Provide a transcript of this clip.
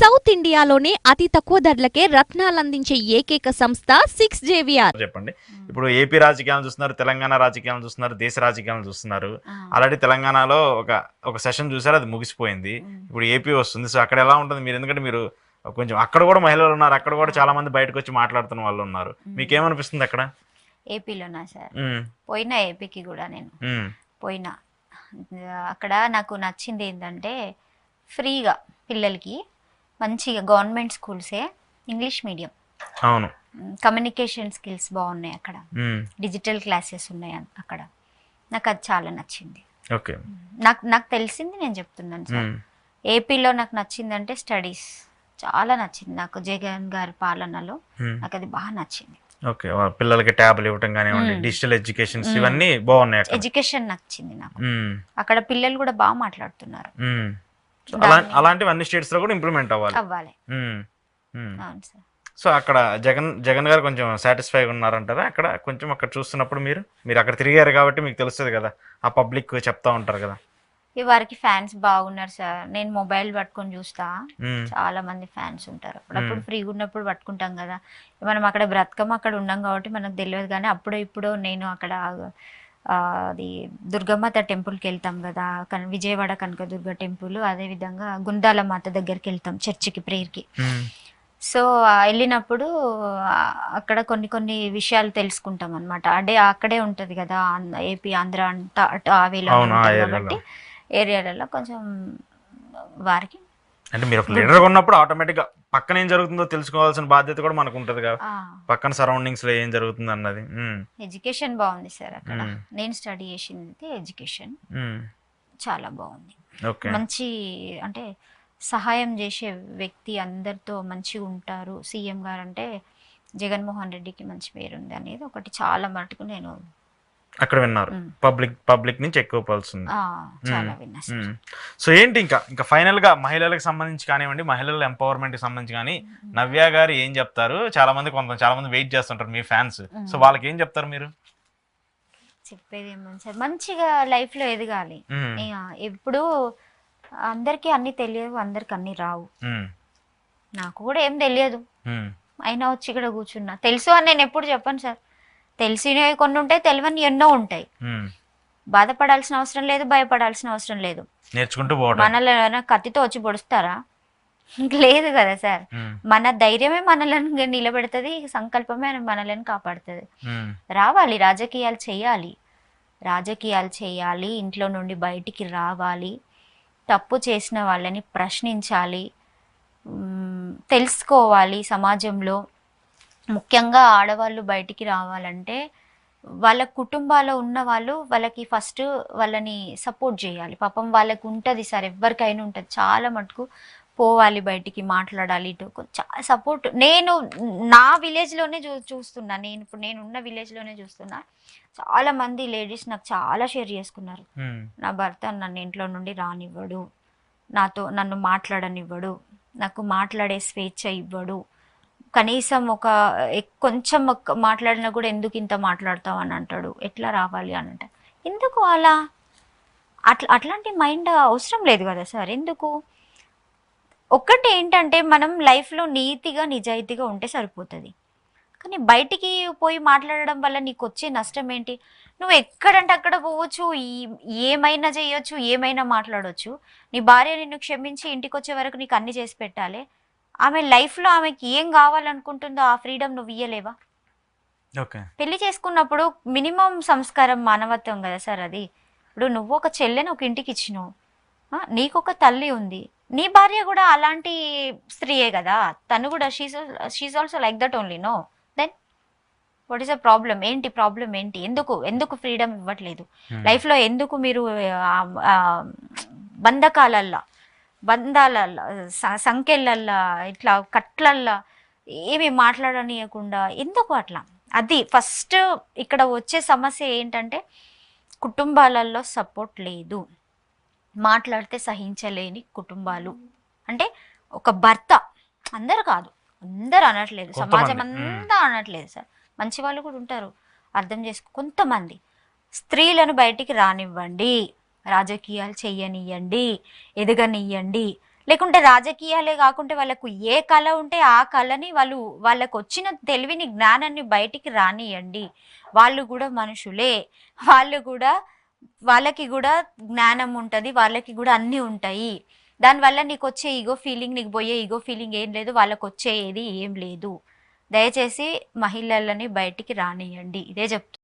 South ఇండియాలోనే అతి తక్కువ ధరలకే రత్నాలందించే ఏకైక సంస్థ 6JVR. చెప్పండి. ఇప్పుడు ఏపీ రాజకీయాలను చూస్తున్నారు, తెలంగాణ రాజకీయాలను చూస్తున్నారు, దేశ రాజకీయాలను చూస్తున్నారు. ఆల్రెడీ తెలంగాణలో ఒక సెషన్ చూసారు, అది ముగిసిపోయింది. ఇప్పుడు ఏపీ వస్తుంది. సో అక్కడ ఎలా ఉంటుంది మీరు? ఎందుకంటే మీరు కొంచెం అక్కడ కూడా మహిళలు ఉన్నారు, అక్కడ కూడా చాలా మంది బయటకు వచ్చి మాట్లాడుతున్న వాళ్ళు ఉన్నారు. మీకేమనిపిస్తుంది అక్కడ? ఏపీలోనా సార్? పోయినా ఏపీకి కూడా నేను పోయినా. అక్కడ నాకు నచ్చింది ఏంటంటే ఫ్రీగా పిల్లలకి మంచిగా గవర్నమెంట్ స్కూల్సే, ఇంగ్లీష్ మీడియం, అవును, కమ్యూనికేషన్ స్కిల్స్ బాగున్నాయి అక్కడ, డిజిటల్ క్లాసెస్ ఉన్నాయి అక్కడ. నాకు అది చాలా నచ్చింది. ఓకే, నాకు తెలిసింది నేను చెప్తున్నాను సార్. ఏపీలో నాకు నచ్చిందంటే స్టడీస్ చాలా నచ్చింది నాకు. జగన్ గారి పాలనలో నాకు అది బాగా నచ్చింది. ఓకే, పిల్లలకి ట్యాబ్లు ఇవ్వటం కానివ్వండి, డిజిటల్ ఎడ్యుకేషన్స్ ఇవన్నీ బాగున్నాయి. ఎడ్యుకేషన్ నచ్చింది నాకు. అక్కడ పిల్లలు కూడా బాగా మాట్లాడుతున్నారు. అలాంటివి అన్ని స్టేట్స్ లో కూడా ఇంప్లిమెంట్ అవ్వాలి. అవును సార్. సో అక్కడ జగన్ గారు కొంచెం సాటిస్ఫైగా ఉన్నారంటారా? అక్కడ చూస్తున్నప్పుడు మీరు అక్కడ తిరిగారు కాబట్టి మీకు తెలుస్తుంది కదా, ఆ పబ్లిక్ చెప్తా ఉంటారు కదా. వారికి ఫ్యాన్స్ బాగున్నారు సార్. నేను మొబైల్ పట్టుకొని చూస్తా, చాలా మంది ఫ్యాన్స్ ఉంటారు. అప్పుడు ఫ్రీగా ఉన్నప్పుడు పట్టుకుంటాం కదా, మనం అక్కడ బ్రతకం అక్కడ ఉన్నాం కాబట్టి మనకు తెలియదు. కానీ ఇప్పుడు నేను అక్కడ అది దుర్గమాత టెంపుల్కి వెళ్తాం కదా, విజయవాడ కనకదుర్గ టెంపుల్, అదేవిధంగా గుండాల మాత దగ్గరికి వెళ్తాం చర్చికి, ప్రేయర్కి. సో వెళ్ళినప్పుడు అక్కడ కొన్ని విషయాలు తెలుసుకుంటాం అనమాట. అక్కడే ఉంటుంది కదా ఏపీ, ఆంధ్ర అంతా అటు ఆ వేలో కాబట్టి ఏరియాలలో కొంచెం వారికి అంటే మీరు ఒక లీడర్ ఉన్నప్పుడు ఆటోమేటిక్ గా పక్కన ఏం జరుగుతుందో తెలుసుకోవాల్సిన బాధ్యత కూడా మనకు ఉంటది కదా, పక్కన సరౌండింగ్స్ లో ఏం జరుగుతుంది అన్నది. ఎడ్యుకేషన్ బాగుంది సార్ అక్కడ. నేను స్టడీ చేసింది ఎడ్యుకేషన్, చాలా బాగుంది. మంచి అంటే సహాయం చేసే వ్యక్తి, అందరితో మంచిగా ఉంటారు. సీఎం గారు అంటే జగన్మోహన్ రెడ్డికి మంచి పేరుంది అనేది ఒకటి చాలా మటుకు నేను అక్కడ విన్నారు. పబ్లిక్ నుంచి ఎక్కువ పలుస్తుంది. సో ఏంటి ఇంకా ఫైనల్ గా మహిళలకు సంబంధించి కానివ్వండి, మహిళల ఎంపవర్మెంట్ కి సంబంధించి కానీ నవ్య గారు ఏం చెప్తారు? చాలా మంది వెయిట్ చేస్తుంటారు మీ ఫ్యాన్స్. సో వాళ్ళకి ఏం చెప్తారు మీరు? చెప్పేది ఏమని సార్, మంచిగా లైఫ్ లో ఎదగాలి. ఎప్పుడు అందరికి అన్ని తెలియదు, అందరికి అన్ని రావు. నాకు కూడా ఏం తెలియదు, అయినా వచ్చి ఇక్కడ కూర్చున్నా. తెలుసు అని నేను ఎప్పుడు చెప్పాను సార్. తెలిసినవి కొన్ని ఉంటాయి, తెలియని ఎన్నో ఉంటాయి. బాధపడాల్సిన అవసరం లేదు, భయపడాల్సిన అవసరం లేదు. నేర్చుకుంటూ మనల్ని కత్తితో వచ్చి పొడుస్తారా? లేదు కదా సార్. మన ధైర్యమే మనల్ని నిలబెడుతుంది, సంకల్పమే మనల్ని కాపాడుతుంది. రావాలి, రాజకీయాలు చేయాలి, ఇంట్లో నుండి బయటికి రావాలి, తప్పు చేసిన వాళ్ళని ప్రశ్నించాలి, తెలుసుకోవాలి. సమాజంలో ముఖ్యంగా ఆడవాళ్ళు బయటికి రావాలంటే వాళ్ళ కుటుంబాల్లో ఉన్న వాళ్ళు వాళ్ళకి ఫస్ట్ వాళ్ళని సపోర్ట్ చేయాలి. పాపం వాళ్ళకి ఉంటుంది సార్, ఎవరికైనా ఉంటుంది. చాలా మటుకు పోవాలి, బయటికి మాట్లాడాలి, ఇటు చాలా సపోర్ట్. నేను నా విలేజ్లోనే చూస్తున్నా, నేనున్న విలేజ్లోనే చూస్తున్నా. చాలా మంది లేడీస్ నాకు చాలా షేర్ చేసుకున్నారు. నా భర్త నన్ను ఇంట్లో నుండి రానివ్వడు, నన్ను మాట్లాడనివ్వడు, నాకు మాట్లాడే స్వేచ్ఛ ఇవ్వడు, కనీసం కొంచెం మాట్లాడినా కూడా ఎందుకు ఇంత మాట్లాడతావు అని అంటాడు, ఎట్లా రావాలి అని అంటాడు. ఎందుకు అట్లాంటి మైండ్ అవసరం లేదు కదా సార్. ఎందుకు? ఒక్కటి ఏంటంటే మనం లైఫ్లో నీతిగా నిజాయితీగా ఉంటే సరిపోతుంది. కానీ బయటికి పోయి మాట్లాడడం వల్ల నీకు వచ్చే నష్టం ఏంటి? నువ్వు ఎక్కడంటే అక్కడ పోవచ్చు, ఏమైనా చేయొచ్చు, ఏమైనా మాట్లాడవచ్చు. నీ భార్య నిన్ను క్షమించి ఇంటికి వచ్చే వరకు నీకు అన్ని చేసి పెట్టాలి. ఆమె లైఫ్లో ఆమెకి ఏం కావాలనుకుంటుందో ఆ ఫ్రీడమ్ నువ్వు ఇయ్యలేవా? పెళ్లి చేసుకున్నప్పుడు మినిమం సంస్కారం, మానవత్వం కదా సార్ అది. ఇప్పుడు నువ్వు ఒక చెల్లెని ఒక ఇంటికి ఇచ్చినావు, నీకొక తల్లి ఉంది, నీ భార్య కూడా అలాంటి స్త్రీయే కదా, తను కూడా she also like that only. No, then what is a problem? ఏంటి ప్రాబ్లం ఏంటి? ఎందుకు ఫ్రీడమ్ ఇవ్వట్లేదు లైఫ్లో? ఎందుకు మీరు బంధాలల్లా, సంఖ్యలల్లా, ఇట్లా కట్లల్లా ఏమి మాట్లాడనీయకుండా ఎందుకు అట్లా? అది ఫస్ట్ ఇక్కడ వచ్చే సమస్య ఏంటంటే కుటుంబాలలో సపోర్ట్ లేదు. మాట్లాడితే సహించలేని కుటుంబాలు అంటే ఒక భర్త, అందరు కాదు, అందరు అనట్లేదు, సమాజం అంతా అనట్లేదు సార్, మంచి వాళ్ళు కూడా ఉంటారు, అర్థం చేసుకో. కొంతమంది స్త్రీలను బయటికి రానివ్వండి, రాజకీయాలు చెయ్యనియండి, ఎదగనియండి, లేకుంటే రాజకీయాలే కాకుంటే వాళ్ళకు ఏ కళ ఉంటే ఆ కళని వాళ్ళకు వచ్చిన తెలివిని జ్ఞానాన్ని బయటికి రానియండి. వాళ్ళు కూడా మనుషులే, వాళ్ళకి కూడా జ్ఞానం ఉంటుంది, వాళ్ళకి కూడా అన్నీ ఉంటాయి. దానివల్ల నీకు వచ్చే ఈగో ఫీలింగ్, నీకు పోయే ఈగో ఫీలింగ్ ఏం లేదు, వాళ్ళకు వచ్చే ఏది ఏం లేదు. దయచేసి మహిళలని బయటికి రానియండి, ఇదే చెప్తాను.